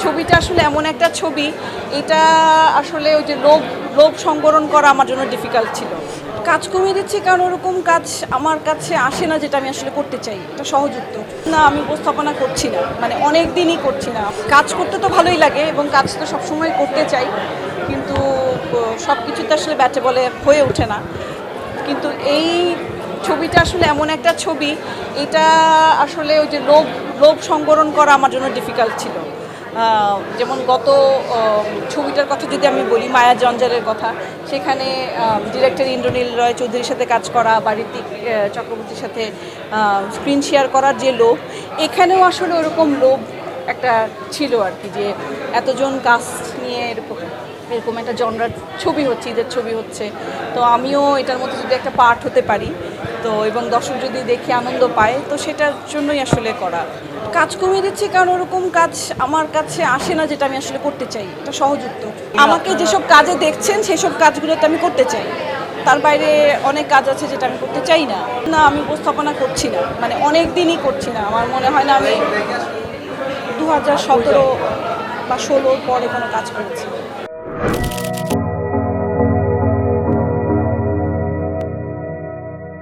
ছবিটা আসলে এমন একটা ছবি, এটা আসলে ওই যে লোভ লোভ সংবরণ করা আমার জন্য ডিফিকাল্ট ছিল। কাজ কমিয়ে দিচ্ছি কারণ ওরকম কাজ আমার কাছে আসে না যেটা আমি আসলে করতে চাই। এটা সহজ উত্তর। না, আমি উপস্থাপনা করছি না, মানে অনেক দিনই করছি না। কাজ করতে তো ভালোই লাগে এবং কাজ তো সবসময় করতে চাই, কিন্তু সব কিছুতে আসলে ব্যাটে বলে হয়ে ওঠে না। কিন্তু এই ছবিটা আসলে এমন একটা ছবি, এটা আসলে ওই যে লোভ লোভ সংবরণ করা আমার জন্য ডিফিকাল্ট ছিল। যেমন গত ছবিটার কথা যদি আমি বলি, মায়া জঞ্জালের কথা, সেখানে ডিরেক্টর ইন্দ্রনীল রয় চৌধুরীর সাথে কাজ করা বা ঋত্বিক চক্রবর্তীর সাথে স্ক্রিন শেয়ার করার যে লোভ, এখানেও আসলে ওরকম লোভ একটা ছিল আর কি, যে এতজন কাস্ট নিয়ে এরকম এরকম একটা জনরার ছবি হচ্ছে, ঈদের ছবি হচ্ছে, তো আমিও এটার মধ্যে যদি একটা পার্ট হতে পারি, তো এবং দর্শক যদি দেখে আনন্দ পায়, তো সেটার জন্যই আসলে করা। কাজ কমিয়ে দিচ্ছি কারণ ওরকম কাজ আমার কাছে আসে না যেটা আমি আসলে করতে চাই। এটা সহজ উত্তর। আমাকে যেসব কাজে দেখছেন সেসব কাজগুলোতে আমি করতে চাই, তার বাইরে অনেক কাজ আছে যেটা আমি করতে চাই না। না, আমি উপস্থাপনা করছি না, মানে অনেক দিনই করছি না। আমার মনে হয় না আমি 2017 বা 16 পরে কোনো কাজ করেছি।